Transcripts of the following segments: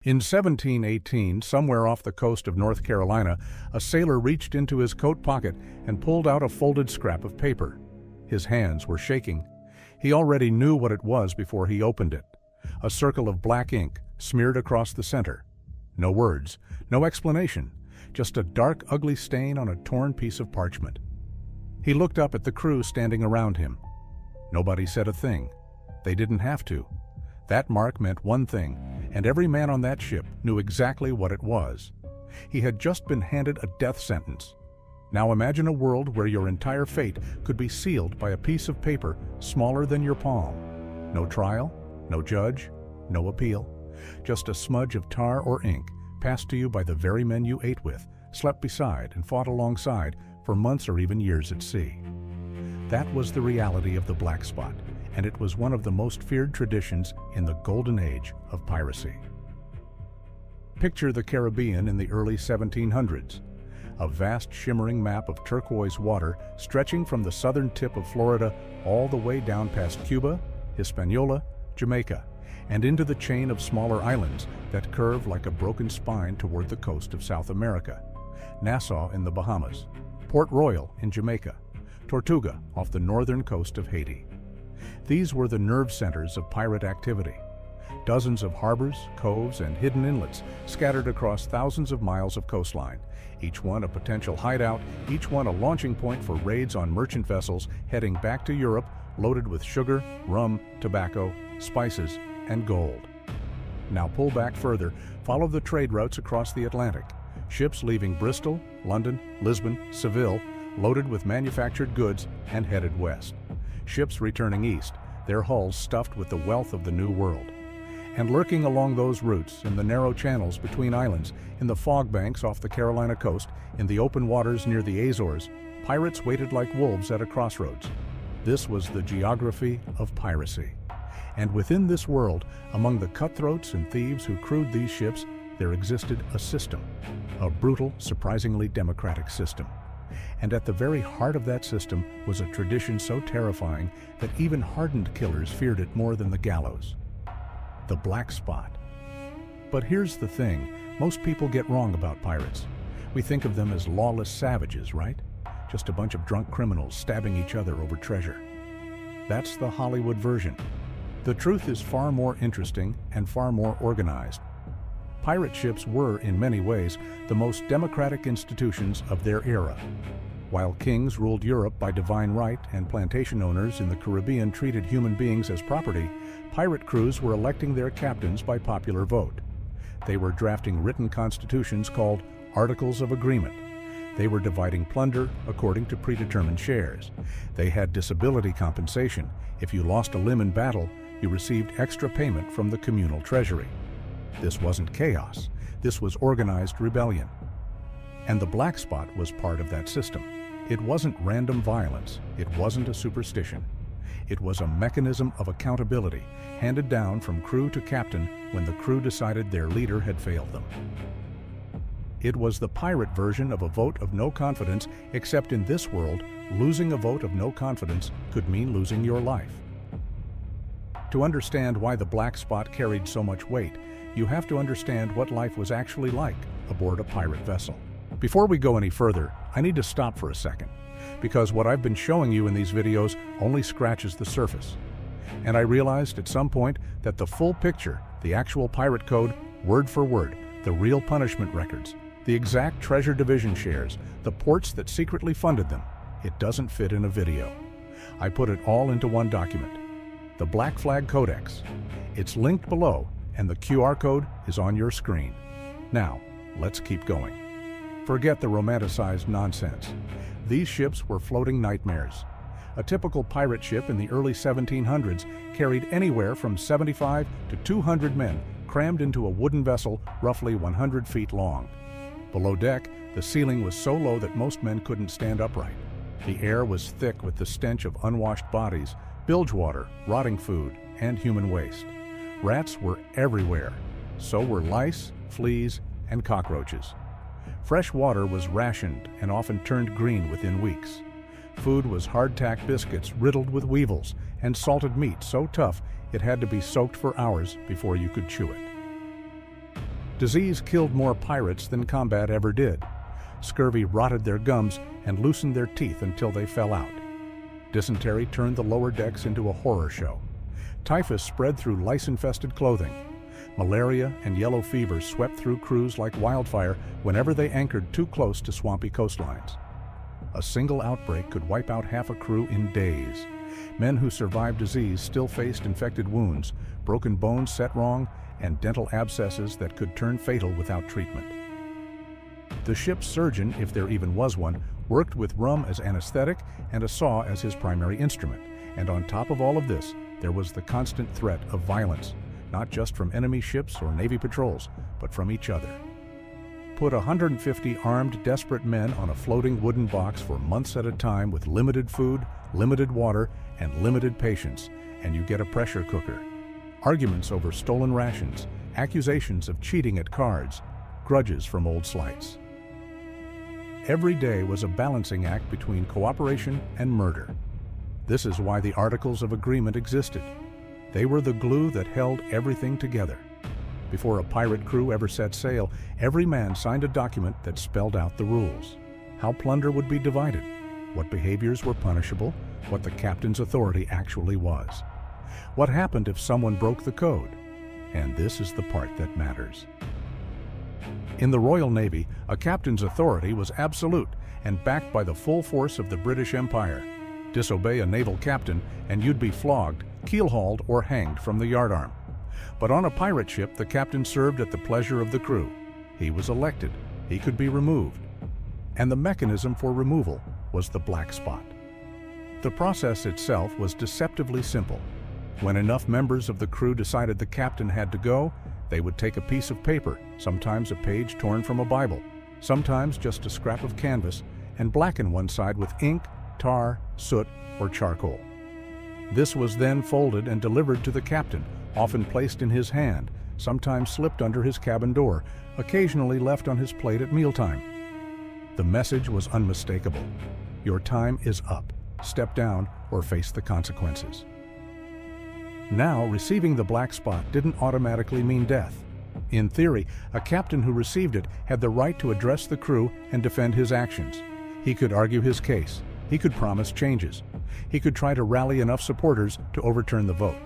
In 1718, somewhere off the coast of North Carolina, a sailor reached into his coat pocket and pulled out a folded scrap of paper. His hands were shaking. He already knew what it was before he opened it. A circle of black ink smeared across the center. No words, no explanation, just a dark, ugly stain on a torn piece of parchment. He looked up at the crew standing around him. Nobody said a thing. They didn't have to. That mark meant one thing, and every man on that ship knew exactly what it was. He had just been handed a death sentence. Now imagine a world where your entire fate could be sealed by a piece of paper smaller than your palm. No trial, no judge, no appeal. Just a smudge of tar or ink passed to you by the very men you ate with, slept beside, and fought alongside for months or even years at sea. That was the reality of the black spot, and it was one of the most feared traditions in the Golden Age of Piracy. Picture the Caribbean in the early 1700s. A vast shimmering map of turquoise water stretching from the southern tip of Florida all the way down past Cuba, Hispaniola, Jamaica, and into the chain of smaller islands that curve like a broken spine toward the coast of South America. Nassau in the Bahamas, Port Royal in Jamaica, Tortuga off the northern coast of Haiti. These were the nerve centers of pirate activity. Dozens of harbors, coves, and hidden inlets scattered across thousands of miles of coastline, each one a potential hideout, each one a launching point for raids on merchant vessels heading back to Europe loaded with sugar, rum, tobacco, spices, and gold. Now pull back further, follow the trade routes across the Atlantic. Ships leaving Bristol, London, Lisbon, Seville, loaded with manufactured goods and headed west. Ships returning east, their hulls stuffed with the wealth of the New World. And lurking along those routes, in the narrow channels between islands, in the fog banks off the Carolina coast, in the open waters near the Azores, pirates waited like wolves at a crossroads. This was the geography of piracy. And within this world, among the cutthroats and thieves who crewed these ships, there existed a system, a brutal, surprisingly democratic system. And at the very heart of that system was a tradition so terrifying that even hardened killers feared it more than the gallows. The black spot. But here's the thing most people get wrong about pirates. We think of them as lawless savages, right? Just a bunch of drunk criminals stabbing each other over treasure. That's the Hollywood version. The truth is far more interesting and far more organized. Pirate ships were, in many ways, the most democratic institutions of their era. While kings ruled Europe by divine right and plantation owners in the Caribbean treated human beings as property, pirate crews were electing their captains by popular vote. They were drafting written constitutions called Articles of Agreement. They were dividing plunder according to predetermined shares. They had disability compensation. If you lost a limb in battle, you received extra payment from the communal treasury. This wasn't chaos. This was organized rebellion. And the black spot was part of that system. It wasn't random violence. It wasn't a superstition. It was a mechanism of accountability handed down from crew to captain when the crew decided their leader had failed them. It was the pirate version of a vote of no confidence, except in this world, losing a vote of no confidence could mean losing your life. To understand why the black spot carried so much weight, you have to understand what life was actually like aboard a pirate vessel. Before we go any further, I need to stop for a second, because what I've been showing you in these videos only scratches the surface. And I realized at some point that the full picture, the actual pirate code, word for word, the real punishment records, the exact treasure division shares, the ports that secretly funded them, it doesn't fit in a video. I put it all into one document, the Black Flag Codex. It's linked below, and the QR code is on your screen. Now, let's keep going. Forget the romanticized nonsense. These ships were floating nightmares. A typical pirate ship in the early 1700s carried anywhere from 75 to 200 men crammed into a wooden vessel roughly 100 feet long. Below deck, the ceiling was so low that most men couldn't stand upright. The air was thick with the stench of unwashed bodies, bilge water, rotting food, and human waste. Rats were everywhere. So were lice, fleas, and cockroaches. Fresh water was rationed and often turned green within weeks. Food was hardtack biscuits riddled with weevils and salted meat so tough it had to be soaked for hours before you could chew it. Disease killed more pirates than combat ever did. Scurvy rotted their gums and loosened their teeth until they fell out. Dysentery turned the lower decks into a horror show. Typhus spread through lice-infested clothing. Malaria and yellow fever swept through crews like wildfire whenever they anchored too close to swampy coastlines. A single outbreak could wipe out half a crew in days. Men who survived disease still faced infected wounds, broken bones set wrong, and dental abscesses that could turn fatal without treatment. The ship's surgeon, if there even was one, worked with rum as anesthetic and a saw as his primary instrument. And on top of all of this, there was the constant threat of violence, not just from enemy ships or Navy patrols, but from each other. Put 150 armed, desperate men on a floating wooden box for months at a time with limited food, limited water, and limited patience, and you get a pressure cooker. Arguments over stolen rations, accusations of cheating at cards, grudges from old slights. Every day was a balancing act between cooperation and murder. This is why the Articles of Agreement existed. They were the glue that held everything together. Before a pirate crew ever set sail, every man signed a document that spelled out the rules. How plunder would be divided, what behaviors were punishable, what the captain's authority actually was. What happened if someone broke the code? And this is the part that matters. In the Royal Navy, a captain's authority was absolute and backed by the full force of the British Empire. Disobey a naval captain and you'd be flogged, keel-hauled, or hanged from the yardarm. But on a pirate ship, the captain served at the pleasure of the crew. He was elected. He could be removed. And the mechanism for removal was the black spot. The process itself was deceptively simple. When enough members of the crew decided the captain had to go, they would take a piece of paper, sometimes a page torn from a Bible, sometimes just a scrap of canvas, and blacken one side with ink, tar, soot, or charcoal. This was then folded and delivered to the captain, often placed in his hand, sometimes slipped under his cabin door, occasionally left on his plate at mealtime. The message was unmistakable. Your time is up. Step down or face the consequences. Now, receiving the black spot didn't automatically mean death. In theory, a captain who received it had the right to address the crew and defend his actions. He could argue his case. He could promise changes. He could try to rally enough supporters to overturn the vote.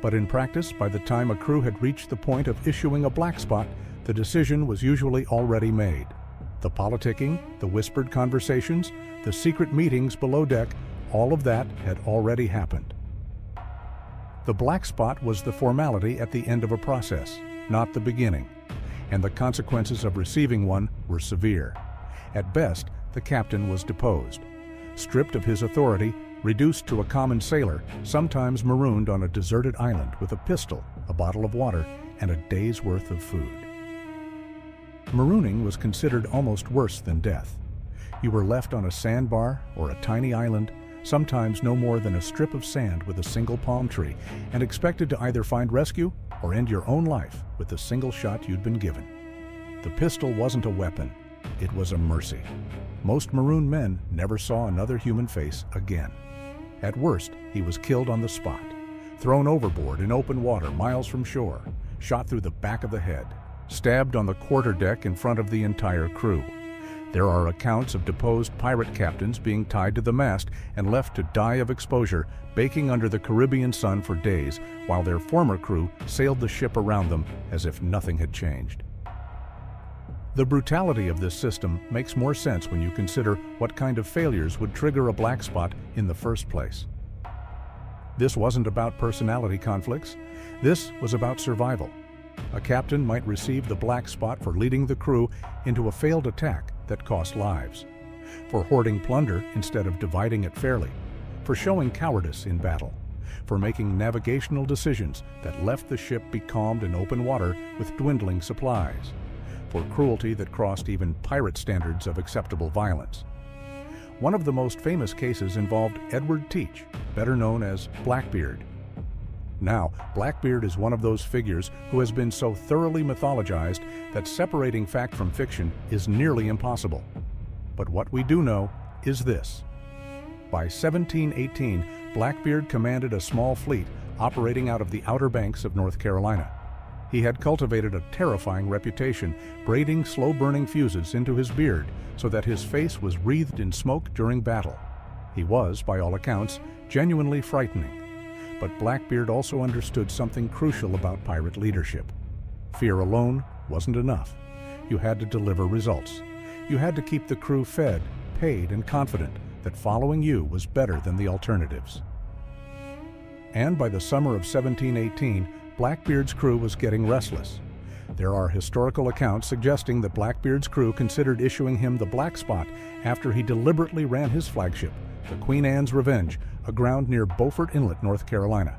But in practice, by the time a crew had reached the point of issuing a black spot, the decision was usually already made. The politicking, the whispered conversations, the secret meetings below deck, all of that had already happened. The black spot was the formality at the end of a process, not the beginning, and the consequences of receiving one were severe. At best, the captain was deposed, stripped of his authority, reduced to a common sailor, sometimes marooned on a deserted island with a pistol, a bottle of water, and a day's worth of food. Marooning was considered almost worse than death. You were left on a sandbar or a tiny island, sometimes no more than a strip of sand with a single palm tree, and expected to either find rescue or end your own life with the single shot you'd been given. The pistol wasn't a weapon, it was a mercy. Most marooned men never saw another human face again. At worst, he was killed on the spot, thrown overboard in open water miles from shore, shot through the back of the head, stabbed on the quarterdeck in front of the entire crew. There are accounts of deposed pirate captains being tied to the mast and left to die of exposure, baking under the Caribbean sun for days, while their former crew sailed the ship around them as if nothing had changed. The brutality of this system makes more sense when you consider what kind of failures would trigger a black spot in the first place. This wasn't about personality conflicts. This was about survival. A captain might receive the black spot for leading the crew into a failed attack that cost lives, for hoarding plunder instead of dividing it fairly, for showing cowardice in battle, for making navigational decisions that left the ship becalmed in open water with dwindling supplies, for cruelty that crossed even pirate standards of acceptable violence. One of the most famous cases involved Edward Teach, better known as Blackbeard. Now, Blackbeard is one of those figures who has been so thoroughly mythologized that separating fact from fiction is nearly impossible. But what we do know is this. By 1718, Blackbeard commanded a small fleet operating out of the Outer Banks of North Carolina. He had cultivated a terrifying reputation, braiding slow-burning fuses into his beard so that his face was wreathed in smoke during battle. He was, by all accounts, genuinely frightening. But Blackbeard also understood something crucial about pirate leadership. Fear alone wasn't enough. You had to deliver results. You had to keep the crew fed, paid, and confident that following you was better than the alternatives. And by the summer of 1718, Blackbeard's crew was getting restless. There are historical accounts suggesting that Blackbeard's crew considered issuing him the black spot after he deliberately ran his flagship, the Queen Anne's Revenge, aground near Beaufort Inlet, North Carolina.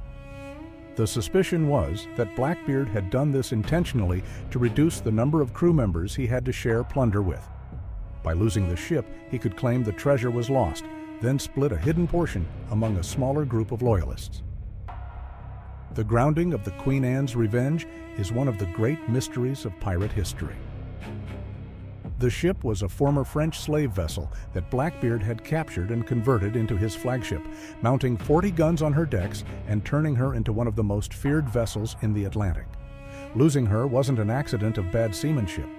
The suspicion was that Blackbeard had done this intentionally to reduce the number of crew members he had to share plunder with. By losing the ship, he could claim the treasure was lost, then split a hidden portion among a smaller group of loyalists. The grounding of the Queen Anne's Revenge is one of the great mysteries of pirate history. The ship was a former French slave vessel that Blackbeard had captured and converted into his flagship, mounting 40 guns on her decks and turning her into one of the most feared vessels in the Atlantic. Losing her wasn't an accident of bad seamanship.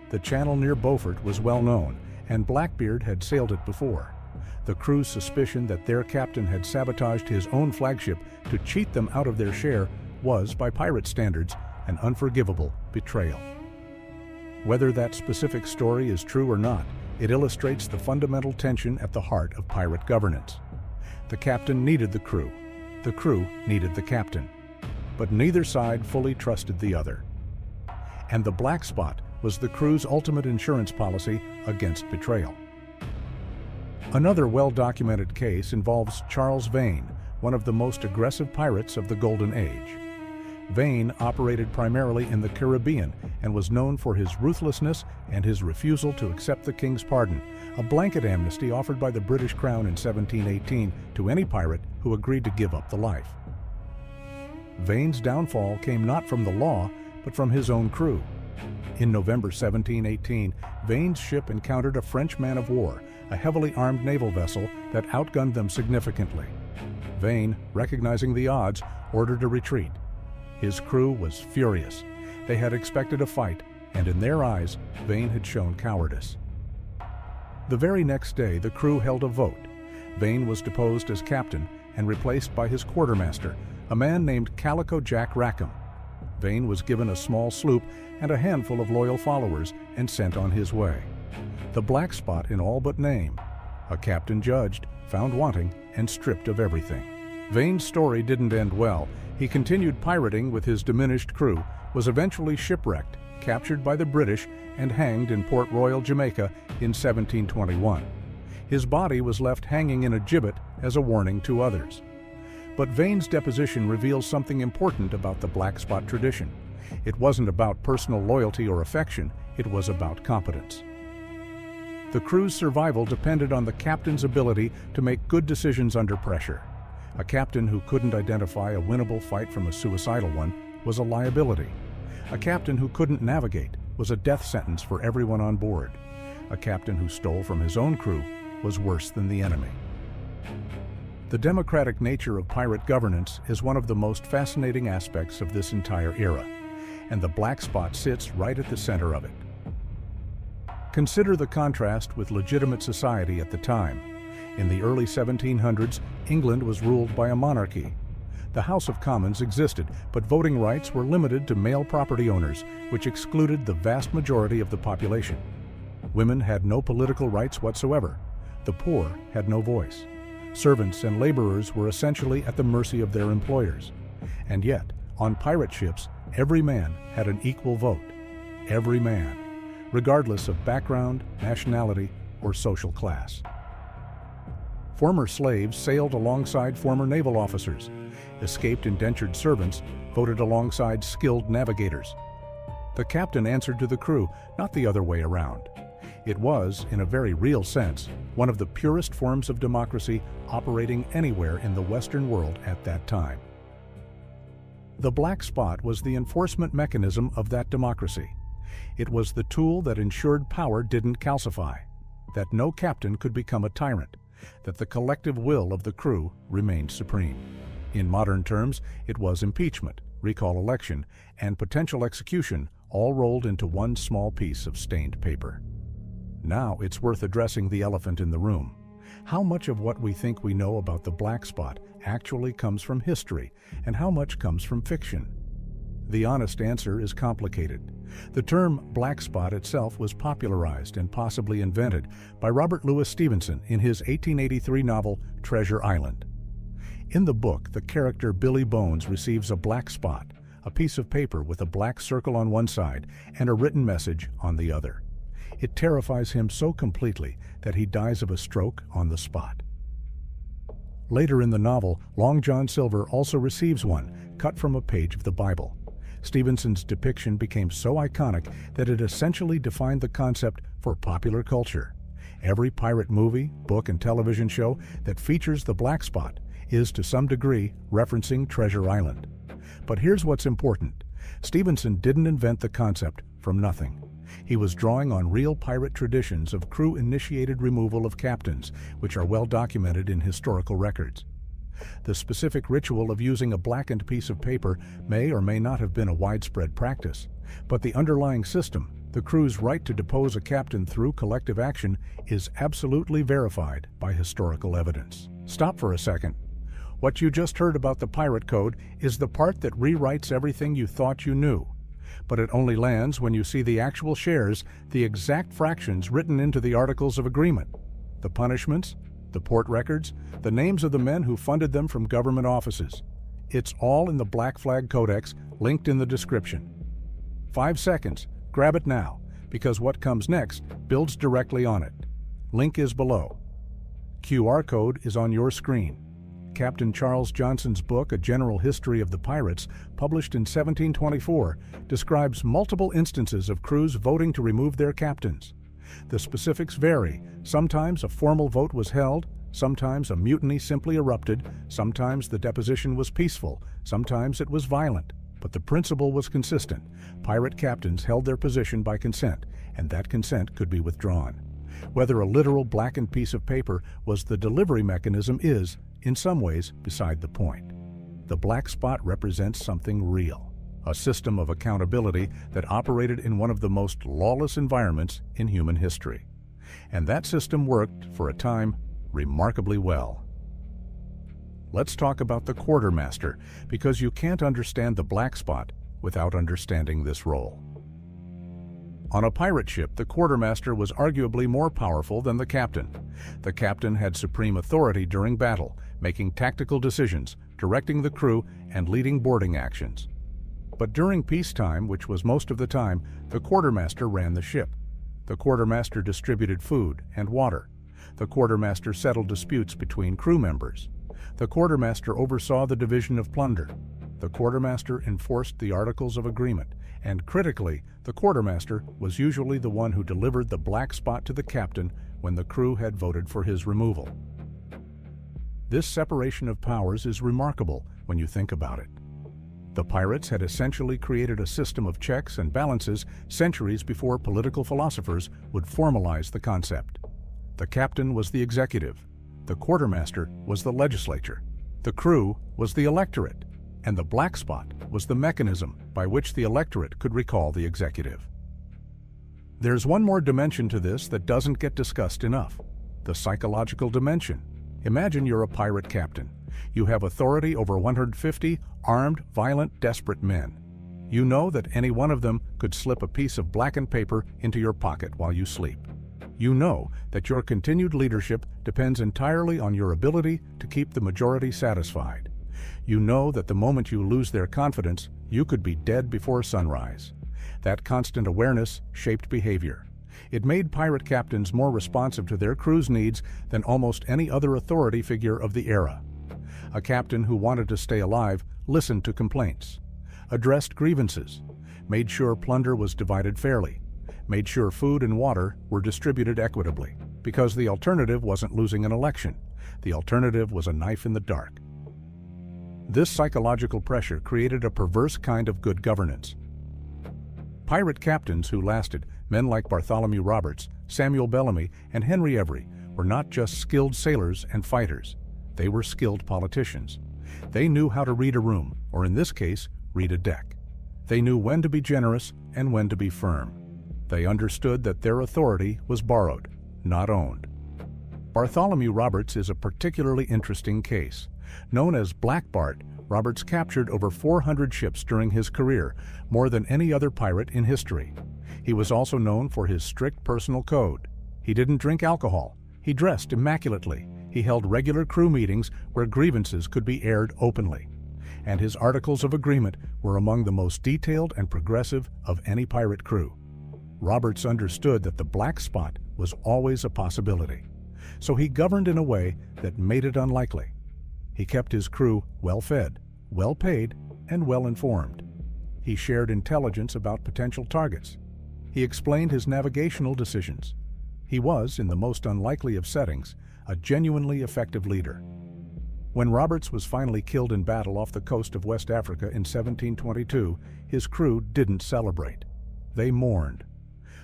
The channel near Beaufort was well known, and Blackbeard had sailed it before. The crew's suspicion that their captain had sabotaged his own flagship to cheat them out of their share was, by pirate standards, an unforgivable betrayal. Whether that specific story is true or not, it illustrates the fundamental tension at the heart of pirate governance. The captain needed the crew needed the captain, but neither side fully trusted the other. And the black spot was the crew's ultimate insurance policy against betrayal. Another well-documented case involves Charles Vane, one of the most aggressive pirates of the Golden Age. Vane operated primarily in the Caribbean and was known for his ruthlessness and his refusal to accept the king's pardon, a blanket amnesty offered by the British Crown in 1718 to any pirate who agreed to give up the life. Vane's downfall came not from the law, but from his own crew. In November 1718, Vane's ship encountered a French man-of-war, a heavily armed naval vessel that outgunned them significantly. Vane, recognizing the odds, ordered a retreat. His crew was furious. They had expected a fight, and in their eyes, Vane had shown cowardice. The very next day, the crew held a vote. Vane was deposed as captain and replaced by his quartermaster, a man named Calico Jack Rackham. Vane was given a small sloop and a handful of loyal followers and sent on his way. The black spot in all but name. A captain judged, found wanting, and stripped of everything. Vane's story didn't end well. He continued pirating with his diminished crew, was eventually shipwrecked, captured by the British, and hanged in Port Royal, Jamaica in 1721. His body was left hanging in a gibbet as a warning to others. But Vane's deposition reveals something important about the black spot tradition. It wasn't about personal loyalty or affection, it was about competence. The crew's survival depended on the captain's ability to make good decisions under pressure. A captain who couldn't identify a winnable fight from a suicidal one was a liability. A captain who couldn't navigate was a death sentence for everyone on board. A captain who stole from his own crew was worse than the enemy. The democratic nature of pirate governance is one of the most fascinating aspects of this entire era, and the black spot sits right at the center of it. Consider the contrast with legitimate society at the time. In the early 1700s, England was ruled by a monarchy. The House of Commons existed, but voting rights were limited to male property owners, which excluded the vast majority of the population. Women had no political rights whatsoever. The poor had no voice. Servants and laborers were essentially at the mercy of their employers. And yet, on pirate ships, every man had an equal vote. Every man, regardless of background, nationality, or social class. Former slaves sailed alongside former naval officers. Escaped indentured servants voted alongside skilled navigators. The captain answered to the crew, not the other way around. It was, in a very real sense, one of the purest forms of democracy operating anywhere in the Western world at that time. The black spot was the enforcement mechanism of that democracy. It was the tool that ensured power didn't calcify, that no captain could become a tyrant, that the collective will of the crew remained supreme. In modern terms, it was impeachment, recall election, and potential execution all rolled into one small piece of stained paper. Now it's worth addressing the elephant in the room. How much of what we think we know about the black spot actually comes from history, and how much comes from fiction? The honest answer is complicated. The term black spot itself was popularized and possibly invented by Robert Louis Stevenson in his 1883 novel Treasure Island. In the book, the character Billy Bones receives a black spot, a piece of paper with a black circle on one side and a written message on the other. It terrifies him so completely that he dies of a stroke on the spot. Later in the novel, Long John Silver also receives one, cut from a page of the Bible. Stevenson's depiction became so iconic that it essentially defined the concept for popular culture. Every pirate movie, book, and television show that features the black spot is to some degree referencing Treasure Island. But here's what's important. Stevenson didn't invent the concept from nothing. He was drawing on real pirate traditions of crew-initiated removal of captains, which are well documented in historical records. The specific ritual of using a blackened piece of paper may or may not have been a widespread practice, but the underlying system, the crew's right to depose a captain through collective action, is absolutely verified by historical evidence. Stop for a second. What you just heard about the pirate code is the part that rewrites everything you thought you knew. But it only lands when you see the actual shares, the exact fractions written into the Articles of Agreement, the punishments, the port records, the names of the men who funded them from government offices. It's all in the Black Flag Codex, linked in the description. 5 seconds, grab it now, because what comes next builds directly on it. Link is below. QR code is on your screen. Captain Charles Johnson's book, A General History of the Pirates, published in 1724, describes multiple instances of crews voting to remove their captains. The specifics vary. Sometimes a formal vote was held, sometimes a mutiny simply erupted, sometimes the deposition was peaceful, sometimes it was violent. But the principle was consistent. Pirate captains held their position by consent, and that consent could be withdrawn. Whether a literal blackened piece of paper was the delivery mechanism is, in some ways, beside the point. The black spot represents something real, a system of accountability that operated in one of the most lawless environments in human history. And that system worked, for a time, remarkably well. Let's talk about the quartermaster, because you can't understand the black spot without understanding this role. On a pirate ship, the quartermaster was arguably more powerful than the captain. The captain had supreme authority during battle, making tactical decisions, directing the crew, and leading boarding actions. But during peacetime, which was most of the time, the quartermaster ran the ship. The quartermaster distributed food and water. The quartermaster settled disputes between crew members. The quartermaster oversaw the division of plunder. The quartermaster enforced the Articles of Agreement, and critically, the quartermaster was usually the one who delivered the black spot to the captain when the crew had voted for his removal. This separation of powers is remarkable when you think about it. The pirates had essentially created a system of checks and balances centuries before political philosophers would formalize the concept. The captain was the executive, the quartermaster was the legislature, the crew was the electorate, and the black spot was the mechanism by which the electorate could recall the executive. There's one more dimension to this that doesn't get discussed enough: the psychological dimension. Imagine you're a pirate captain. You have authority over 150 armed, violent, desperate men. You know that any one of them could slip a piece of blackened paper into your pocket while you sleep. You know that your continued leadership depends entirely on your ability to keep the majority satisfied. You know that the moment you lose their confidence, you could be dead before sunrise. That constant awareness shaped behavior. It made pirate captains more responsive to their crew's needs than almost any other authority figure of the era. A captain who wanted to stay alive listened to complaints, addressed grievances, made sure plunder was divided fairly, made sure food and water were distributed equitably, because the alternative wasn't losing an election. The alternative was a knife in the dark. This psychological pressure created a perverse kind of good governance. Pirate captains who lasted, men like Bartholomew Roberts, Samuel Bellamy, and Henry Every, were not just skilled sailors and fighters. They were skilled politicians. They knew how to read a room, or in this case, read a deck. They knew when to be generous and when to be firm. They understood that their authority was borrowed, not owned. Bartholomew Roberts is a particularly interesting case. Known as Blackbeard, Roberts captured over 400 ships during his career, more than any other pirate in history. He was also known for his strict personal code. He didn't drink alcohol. He dressed immaculately. He held regular crew meetings where grievances could be aired openly. And his articles of agreement were among the most detailed and progressive of any pirate crew. Roberts understood that the black spot was always a possibility. So he governed in a way that made it unlikely. He kept his crew well-fed, well-paid, and well-informed. He shared intelligence about potential targets. He explained his navigational decisions. He was, in the most unlikely of settings, a genuinely effective leader. When Roberts was finally killed in battle off the coast of West Africa in 1722, his crew didn't celebrate. They mourned.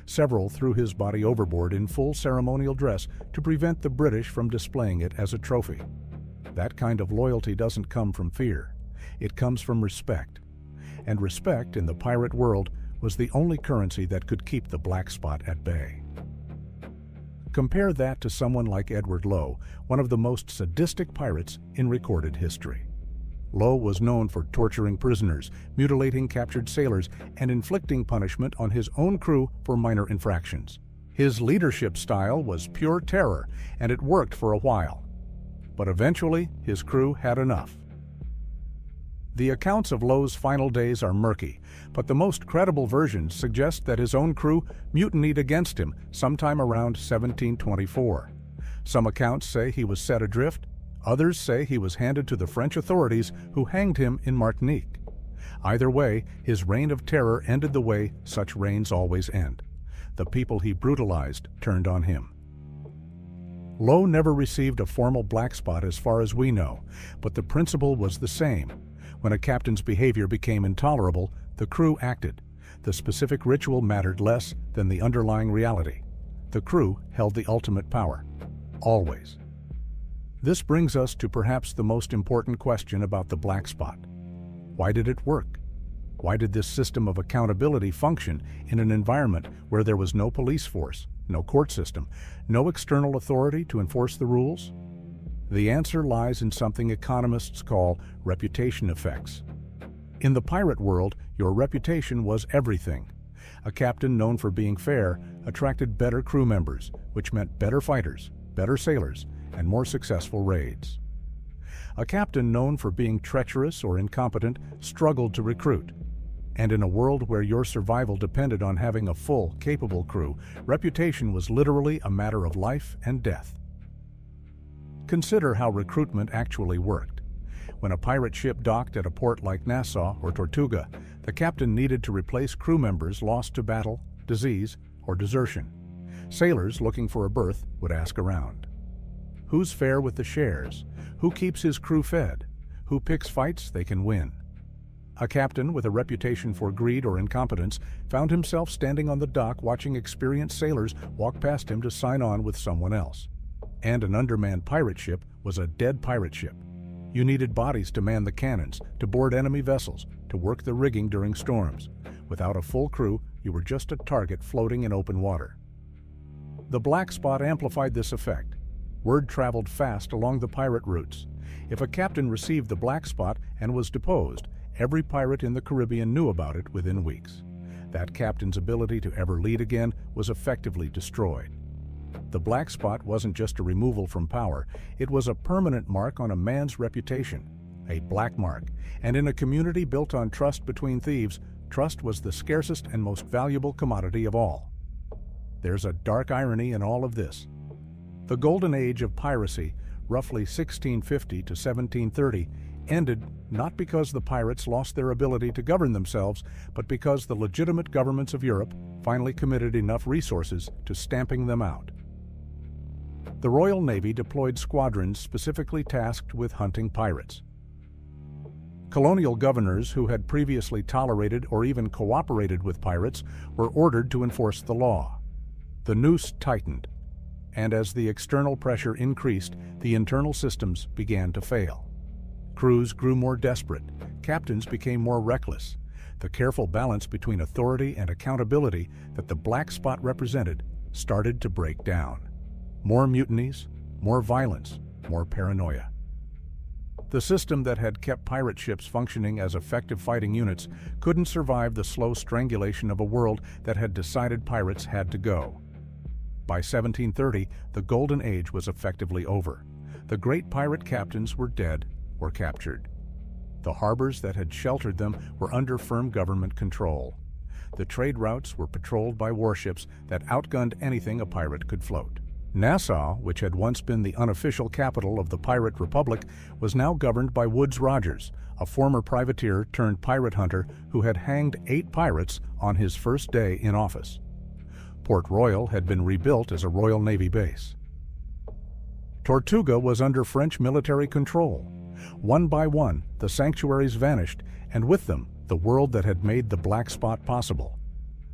Several threw his body overboard in full ceremonial dress to prevent the British from displaying it as a trophy. That kind of loyalty doesn't come from fear. It comes from respect. And respect in the pirate world was the only currency that could keep the black spot at bay. Compare that to someone like Edward Lowe, one of the most sadistic pirates in recorded history. Lowe was known for torturing prisoners, mutilating captured sailors, and inflicting punishment on his own crew for minor infractions. His leadership style was pure terror, and it worked for a while. But eventually, his crew had enough. The accounts of Lowe's final days are murky, but the most credible versions suggest that his own crew mutinied against him sometime around 1724. Some accounts say he was set adrift. Others say he was handed to the French authorities, who hanged him in Martinique. Either way, his reign of terror ended the way such reigns always end. The people he brutalized turned on him. Lowe never received a formal black spot as far as we know, but the principle was the same. When a captain's behavior became intolerable, the crew acted. The specific ritual mattered less than the underlying reality. The crew held the ultimate power. Always. This brings us to perhaps the most important question about the black spot. Why did it work? Why did this system of accountability function in an environment where there was no police force, no court system, no external authority to enforce the rules? The answer lies in something economists call reputation effects. In the pirate world, your reputation was everything. A captain known for being fair attracted better crew members, which meant better fighters, better sailors, and more successful raids. A captain known for being treacherous or incompetent struggled to recruit. And in a world where your survival depended on having a full, capable crew, reputation was literally a matter of life and death. Consider how recruitment actually worked. When a pirate ship docked at a port like Nassau or Tortuga, the captain needed to replace crew members lost to battle, disease, or desertion. Sailors looking for a berth would ask around. Who's fair with the shares? Who keeps his crew fed? Who picks fights they can win? A captain with a reputation for greed or incompetence found himself standing on the dock watching experienced sailors walk past him to sign on with someone else. And an undermanned pirate ship was a dead pirate ship. You needed bodies to man the cannons, to board enemy vessels, to work the rigging during storms. Without a full crew, you were just a target floating in open water. The black spot amplified this effect. Word traveled fast along the pirate routes. If a captain received the black spot and was deposed, every pirate in the Caribbean knew about it within weeks. That captain's ability to ever lead again was effectively destroyed. The black spot wasn't just a removal from power, it was a permanent mark on a man's reputation, a black mark. And in a community built on trust between thieves, trust was the scarcest and most valuable commodity of all. There's a dark irony in all of this. The Golden Age of Piracy, roughly 1650 to 1730, ended not because the pirates lost their ability to govern themselves, but because the legitimate governments of Europe finally committed enough resources to stamping them out. The Royal Navy deployed squadrons specifically tasked with hunting pirates. Colonial governors who had previously tolerated or even cooperated with pirates were ordered to enforce the law. The noose tightened, and as the external pressure increased, the internal systems began to fail. Crews grew more desperate. Captains became more reckless. The careful balance between authority and accountability that the black spot represented started to break down. More mutinies, more violence, more paranoia. The system that had kept pirate ships functioning as effective fighting units couldn't survive the slow strangulation of a world that had decided pirates had to go. By 1730, the Golden Age was effectively over. The great pirate captains were dead or captured. The harbors that had sheltered them were under firm government control. The trade routes were patrolled by warships that outgunned anything a pirate could float. Nassau, which had once been the unofficial capital of the Pirate Republic, was now governed by Woodes Rogers, a former privateer turned pirate hunter who had hanged 8 pirates on his first day in office. Port Royal had been rebuilt as a Royal Navy base. Tortuga was under French military control. One by one, the sanctuaries vanished, and with them, the world that had made the black spot possible.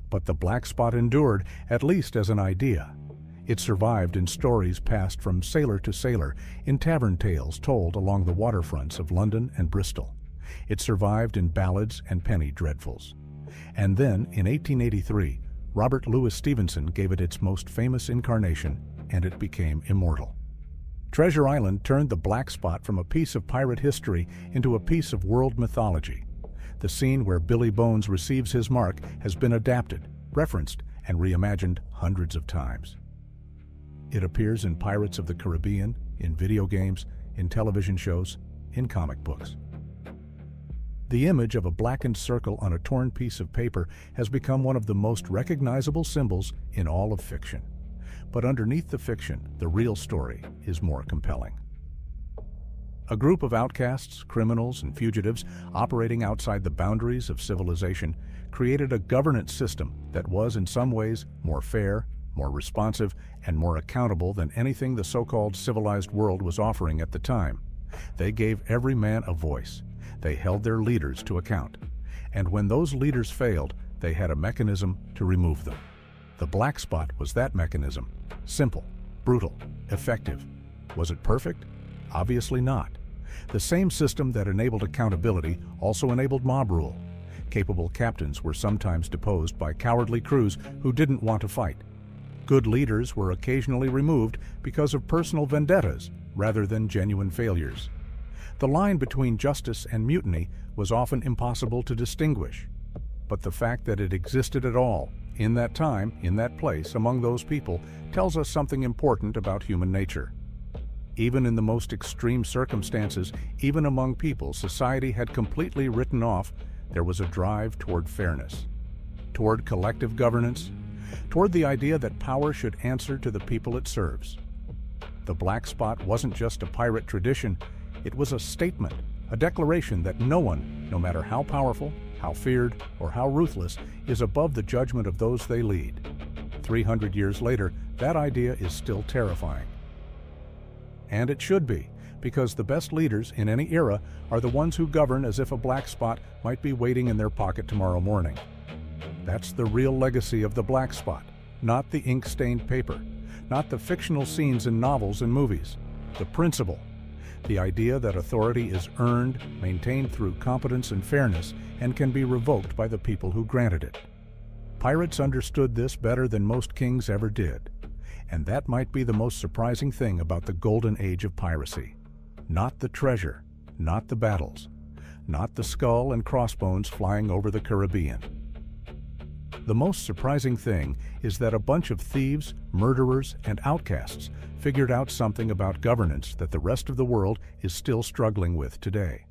But the black spot endured, at least as an idea. It survived in stories passed from sailor to sailor, in tavern tales told along the waterfronts of London and Bristol. It survived in ballads and penny dreadfuls. And then, in 1883, Robert Louis Stevenson gave it its most famous incarnation, and it became immortal. Treasure Island turned the black spot from a piece of pirate history into a piece of world mythology. The scene where Billy Bones receives his mark has been adapted, referenced, and reimagined hundreds of times. It appears in Pirates of the Caribbean, in video games, in television shows, in comic books. The image of a blackened circle on a torn piece of paper has become one of the most recognizable symbols in all of fiction. But underneath the fiction, the real story is more compelling. A group of outcasts, criminals, and fugitives operating outside the boundaries of civilization created a governance system that was in some ways more fair, more responsive, and more accountable than anything the so-called civilized world was offering at the time. They gave every man a voice. They held their leaders to account. And when those leaders failed, they had a mechanism to remove them. The black spot was that mechanism. Simple, brutal, effective. Was it perfect? Obviously not. The same system that enabled accountability also enabled mob rule. Capable captains were sometimes deposed by cowardly crews who didn't want to fight. Good leaders were occasionally removed because of personal vendettas rather than genuine failures. The line between justice and mutiny was often impossible to distinguish. But the fact that it existed at all, in that time, in that place, among those people, tells us something important about human nature. Even in the most extreme circumstances, even among people society had completely written off, there was a drive toward fairness, toward collective governance, toward the idea that power should answer to the people it serves. The black spot wasn't just a pirate tradition, it was a statement, a declaration that no one, no matter how powerful, how feared, or how ruthless, is above the judgment of those they lead. 300 years later, that idea is still terrifying. And it should be, because the best leaders in any era are the ones who govern as if a black spot might be waiting in their pocket tomorrow morning. That's the real legacy of the black spot, not the ink-stained paper, not the fictional scenes in novels and movies. The principle, the idea that authority is earned, maintained through competence and fairness, and can be revoked by the people who granted it. Pirates understood this better than most kings ever did. And that might be the most surprising thing about the Golden Age of Piracy. Not the treasure, not the battles, not the skull and crossbones flying over the Caribbean. The most surprising thing is that a bunch of thieves, murderers, and outcasts figured out something about governance that the rest of the world is still struggling with today.